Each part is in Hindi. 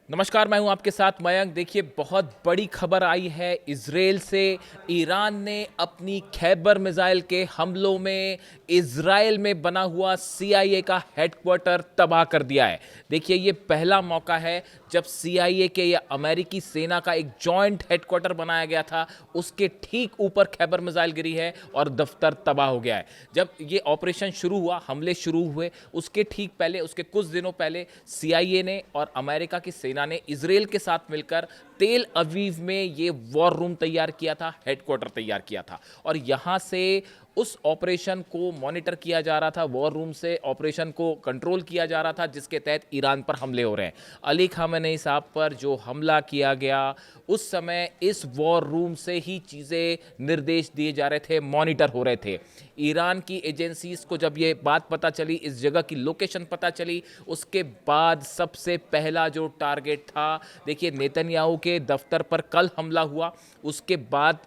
नमस्कार, मैं हूं आपके साथ मयंक। देखिए, बहुत बड़ी खबर आई है इजराइल से। ईरान ने अपनी खैबर मिसाइल के हमलों में इजराइल में बना हुआ सीआईए का हेडक्वार्टर तबाह कर दिया है। देखिए, ये पहला मौका है जब सीआईए के या अमेरिकी सेना का एक जॉइंट हेडक्वार्टर बनाया गया था, उसके ठीक ऊपर खैबर मिसाइल गिरी है और दफ्तर तबाह हो गया है। जब ये ऑपरेशन शुरू हुआ, हमले शुरू हुए, उसके ठीक पहले, उसके कुछ दिनों पहले सीआईए ने और अमेरिका की सेना ने इजराइल के साथ मिलकर तेल अवीव में ये वॉर रूम तैयार किया था, हेडक्वार्टर तैयार किया था। और यहां से उस ऑपरेशन को मॉनिटर किया जा रहा था, वॉर रूम से ऑपरेशन को कंट्रोल किया जा रहा था, जिसके तहत ईरान पर हमले हो रहे हैं। अली खामेनेई साहब पर जो हमला किया गया, उस समय इस वॉर रूम से ही चीज़ें, निर्देश दिए जा रहे थे, मॉनिटर हो रहे थे। ईरान की एजेंसीज को जब ये बात पता चली, इस जगह की लोकेशन पता चली, उसके बाद सबसे पहला जो टारगेट था, देखिए, नेतन्याहू के दफ्तर पर कल हमला हुआ, उसके बाद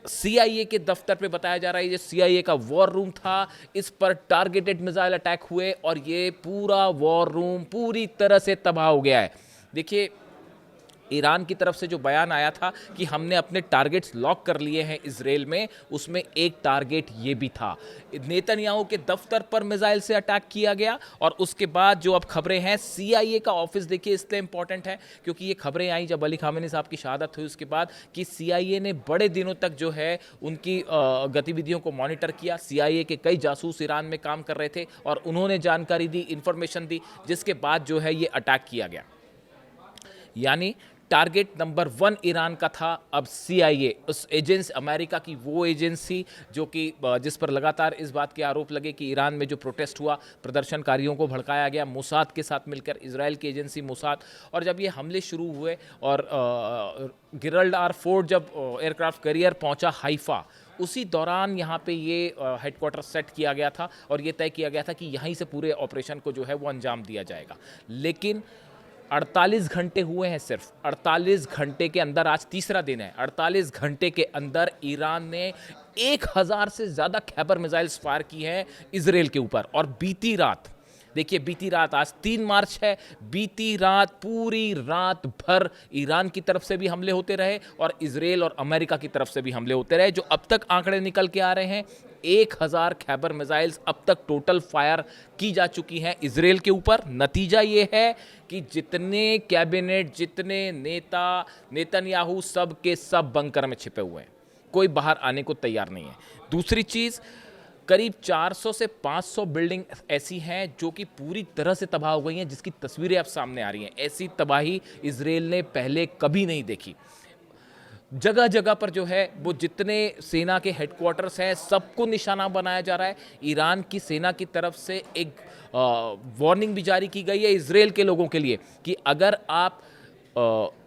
सीआईए के दफ्तर पे बताया जा रहा है ये सीआईए का वॉर रूम था, इस पर टारगेटेड मिसाइल अटैक हुए और ये पूरा वॉर रूम पूरी तरह से तबाह हो गया है। देखिए, ईरान की तरफ से जो बयान आया था कि हमने अपने टारगेट्स लॉक कर लिए हैं इजराइल में, उसमें एक टारगेट ये भी था। नेतन्याहू के दफ्तर पर मिसाइल से अटैक किया गया। और उसके बाद जो अब खबरें हैं, सीआईए का ऑफिस, देखिए, इसलिए इंपॉर्टेंट है क्योंकि ये खबरें आई जब अली खामेनी साहब की शहादत हुई उसके बाद कि सीआईए ने बड़े दिनों तक जो है उनकी गतिविधियों को मॉनिटर किया। सीआईए के कई जासूस ईरान में काम कर रहे थे और उन्होंने जानकारी दी, इंफॉर्मेशन दी, जिसके बाद जो है ये अटैक किया गया। यानी टारगेट नंबर 1 ईरान का था। अब सीआईए, उस एजेंसी, अमेरिका की वो एजेंसी जो कि जिस पर लगातार इस बात के आरोप लगे कि ईरान में जो प्रोटेस्ट हुआ, प्रदर्शनकारियों को भड़काया गया, मोसाद के साथ मिलकर, इजराइल की एजेंसी मोसाद। और जब ये हमले शुरू हुए और गिरल्ड आर फोर्ड जब एयरक्राफ्ट कैरियर पहुंचा हाइफा, उसी दौरान यहाँ पे ये हेडक्वार्टर सेट किया गया था और ये तय किया गया था कि यहीं से पूरे ऑपरेशन को जो है वो अंजाम दिया जाएगा। लेकिन 48 घंटे हुए हैं, सिर्फ 48 घंटे के अंदर, आज तीसरा दिन है, 48 घंटे के अंदर ईरान ने 1000 से ज़्यादा खैबर मिसाइल्स फायर की हैं इजराइल के ऊपर। और बीती रात, देखिए, बीती रात, आज 3 मार्च है, बीती रात, पूरी रात भर ईरान की तरफ से भी हमले होते रहे और इजराइल और अमेरिका की तरफ से भी हमले होते रहे। जो अब तक आंकड़े निकल के आ रहे हैं, 1000 खैबर मिसाइल्स अब तक टोटल फायर की जा चुकी हैं इजराइल के ऊपर। नतीजा ये है कि जितने कैबिनेट, जितने नेता, नेतन्याहू, सब के सब बंकर में छिपे हुए हैं, कोई बाहर आने को तैयार नहीं है। दूसरी चीज़, करीब 400 से 500 बिल्डिंग ऐसी हैं जो कि पूरी तरह से तबाह हो गई हैं, जिसकी तस्वीरें अब सामने आ रही हैं। ऐसी तबाही इजराइल ने पहले कभी नहीं देखी। जगह जगह पर जो है वो जितने सेना के हेडक्वार्टर्स हैं, सबको निशाना बनाया जा रहा है। ईरान की सेना की तरफ से एक वार्निंग भी जारी की गई है इजराइल के लोगों के लिए कि अगर आप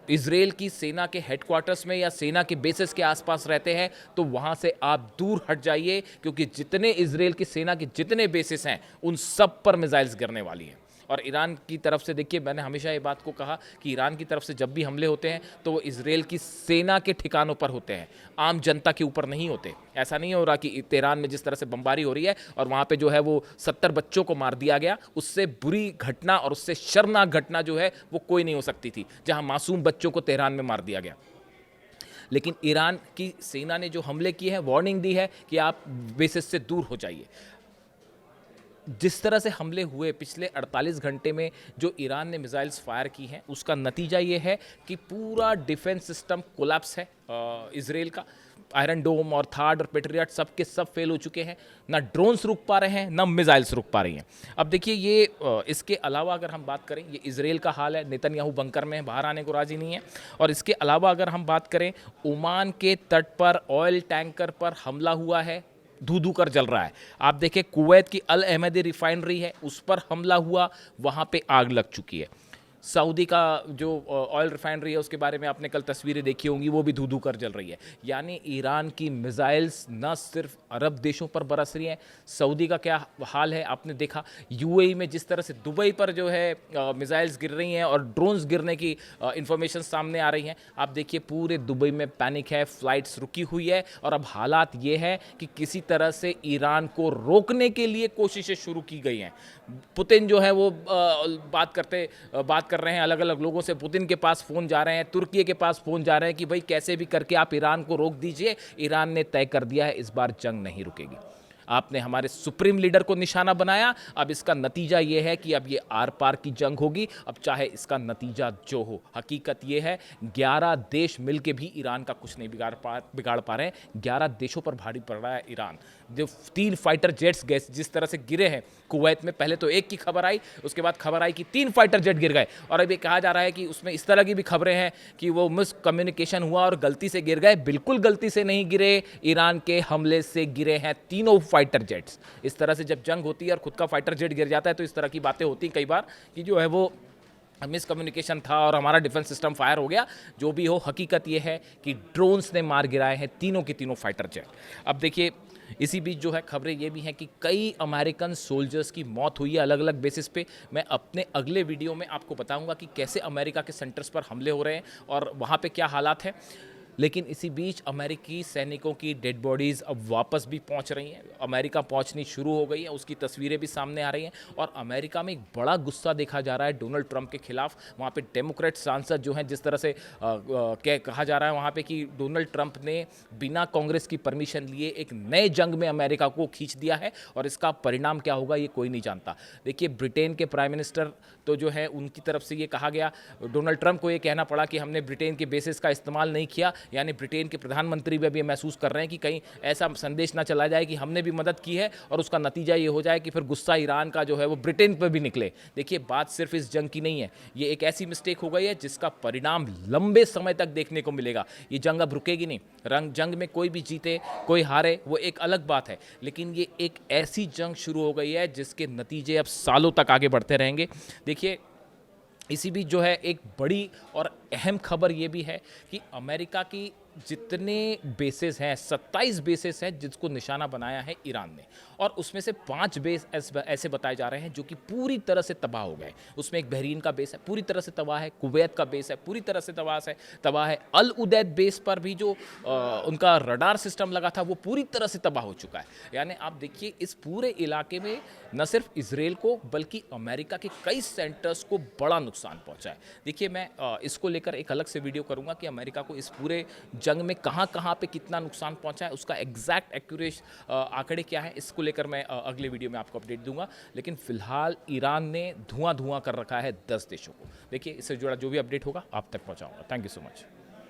इजराइल की सेना के हेडक्वार्टर्स में या सेना के बेसिस के आसपास रहते हैं तो वहां से आप दूर हट जाइए, क्योंकि जितने इजराइल की सेना के जितने बेसिस हैं उन सब पर मिसाइल्स गिरने वाली हैं। और ईरान की तरफ से, देखिए, मैंने हमेशा ये बात को कहा कि ईरान की तरफ से जब भी हमले होते हैं तो वो इजराइल की सेना के ठिकानों पर होते हैं, आम जनता के ऊपर नहीं होते। ऐसा नहीं हो रहा कि तेहरान में जिस तरह से बमबारी हो रही है और वहाँ पे जो है वो 70 बच्चों को मार दिया गया, उससे बुरी घटना और उससे शर्मनाक घटना जो है वो कोई नहीं हो सकती थी, जहाँ मासूम बच्चों को तेहरान में मार दिया गया। लेकिन ईरान की सेना ने जो हमले किए हैं, वार्निंग दी है कि आप बेसिस से दूर हो जाइए। जिस तरह से हमले हुए पिछले 48 घंटे में, जो ईरान ने मिसाइल्स फायर की हैं, उसका नतीजा ये है कि पूरा डिफेंस सिस्टम कोलैप्स है इजराइल का। आयरन डोम और थार्ड और पेट्रियट सब के सब फेल हो चुके हैं। ना ड्रोन्स रुक पा रहे हैं, ना मिसाइल्स रुक पा रही हैं। अब देखिए, ये इसके अलावा अगर हम बात करें, ये इजराइल का हाल है, नेतन्याहू बंकर में बाहर आने को राजी नहीं है। और इसके अलावा अगर हम बात करें, ओमान के तट पर ऑयल टैंकर पर हमला हुआ है, धू धू कर जल रहा है। आप देखें, कुवैत की अल अहमदी रिफाइनरी है, उस पर हमला हुआ, वहाँ पे आग लग चुकी है। सऊदी का जो ऑयल रिफाइनरी है, उसके बारे में आपने कल तस्वीरें देखी होंगी, वो भी धू धू कर जल रही है। यानी ईरान की मिसाइल्स न सिर्फ अरब देशों पर बरस रही हैं, सऊदी का क्या हाल है आपने देखा। यूएई में जिस तरह से दुबई पर जो है मिसाइल्स गिर रही हैं और ड्रोन्स गिरने की इंफॉर्मेशन सामने आ रही हैं, आप देखिए पूरे दुबई में पैनिक है, फ्लाइट्स रुकी हुई है। और अब हालात ये है कि किसी तरह से ईरान को रोकने के लिए कोशिशें शुरू की गई हैं। पुतिन जो है वो बात कर रहे हैं, अलग अलग लोगों से पुतिन के पास फ़ोन जा रहे हैं, तुर्की के पास फ़ोन जा रहे हैं कि भाई कैसे भी करके आप ईरान को रोक दीजिए। ईरान ने तय कर दिया है इस बार जंग नहीं रुकेगी। आपने हमारे सुप्रीम लीडर को निशाना बनाया, अब इसका नतीजा ये है कि अब ये आर पार की जंग होगी। अब चाहे इसका नतीजा जो हो, हकीकत ये है 11 देश मिलके भी ईरान का कुछ नहीं बिगाड़ पा रहे हैं। 11 देशों पर भारी पड़ रहा है ईरान। जो 3 फाइटर जेट्स गए जिस तरह से गिरे हैं कुवैत में, पहले तो एक की खबर आई, उसके बाद खबर आई कि 3 फाइटर जेट गिर गए, और अब ये कहा जा रहा है कि उसमें इस तरह की भी खबरें हैं कि वो मिसकम्युनिकेशन हुआ और गलती से गिर गए। बिल्कुल गलती से नहीं गिरे, ईरान के हमले से गिरे हैं तीनों फाइटर जेट्स। इस तरह से जब जंग होती है और खुद का फाइटर जेट गिर जाता है तो इस तरह की बातें होती हैं कई बार कि जो है वो मिसकम्युनिकेशन था और हमारा डिफेंस सिस्टम फायर हो गया। जो भी हो, हकीकत यह है कि ड्रोन्स ने मार गिराए हैं तीनों के तीनों फाइटर जेट। अब देखिए, इसी बीच जो है खबरें ये भी हैं कि कई अमेरिकन सोल्जर्स की मौत हुई है अलग अलग बेसिस पे। मैं अपने अगले वीडियो में आपको बताऊंगा कि कैसे अमेरिका के सेंटर्स पर हमले हो रहे हैं और वहाँ पे क्या हालात हैं। लेकिन इसी बीच अमेरिकी सैनिकों की डेड बॉडीज़ अब वापस भी पहुंच रही हैं, अमेरिका पहुंचनी शुरू हो गई है, उसकी तस्वीरें भी सामने आ रही हैं। और अमेरिका में एक बड़ा गुस्सा देखा जा रहा है डोनाल्ड ट्रंप के खिलाफ। वहाँ पे डेमोक्रेट सांसद जो हैं, जिस तरह से कहा जा रहा है वहाँ पे कि डोनाल्ड ट्रंप ने बिना कांग्रेस की परमिशन लिए एक नए जंग में अमेरिका को खींच दिया है, और इसका परिणाम क्या होगा ये कोई नहीं जानता। देखिए, ब्रिटेन के प्राइम मिनिस्टर तो जो है उनकी तरफ से ये कहा गया, डोनाल्ड ट्रंप को ये कहना पड़ा कि हमने ब्रिटेन के बेसिस का इस्तेमाल नहीं किया। यानी ब्रिटेन के प्रधानमंत्री भी अब ये महसूस कर रहे हैं कि कहीं ऐसा संदेश ना चला जाए कि हमने भी मदद की है और उसका नतीजा ये हो जाए कि फिर गुस्सा ईरान का जो है वो ब्रिटेन पर भी निकले। देखिए, बात सिर्फ इस जंग की नहीं है, ये एक ऐसी मिस्टेक हो गई है जिसका परिणाम लंबे समय तक देखने को मिलेगा। ये जंग अब रुकेगी नहीं। जंग में कोई भी जीते कोई हारे वो एक अलग बात है, लेकिन ये एक ऐसी जंग शुरू हो गई है जिसके नतीजे अब सालों तक आगे बढ़ते रहेंगे। देखिए, इसी बीच जो है एक बड़ी और अहम खबर ये भी है कि अमेरिका की जितने बेसेस हैं, 27 बेसेस हैं जिसको निशाना बनाया है ईरान ने, और उसमें से 5 बेस ऐसे बताए जा रहे हैं जो कि पूरी तरह से तबाह हो गए। उसमें एक बहरीन का बेस है, पूरी तरह से तबाह है। कुवैत का बेस है, पूरी तरह से तबाह है। अल उदैद बेस पर भी जो उनका रडार सिस्टम लगा था वो पूरी तरह से तबाह हो चुका है। यानी आप देखिए, इस पूरे इलाके में न सिर्फ इजराइल को बल्कि अमेरिका के कई सेंटर्स को बड़ा नुकसान पहुंचा है। देखिए, मैं इसको लेकर एक अलग से वीडियो करूंगा कि अमेरिका को इस पूरे जंग में कहां पे कितना नुकसान पहुंचा है, उसका एग्जैक्ट एक्यूरेट आंकड़े क्या है, इसको लेकर मैं अगले वीडियो में आपको अपडेट दूंगा। लेकिन फिलहाल ईरान ने धुआं कर रखा है 10 देशों को। देखिए, इससे जुड़ा जो भी अपडेट होगा आप तक पहुंचाऊंगा। Thank you so much.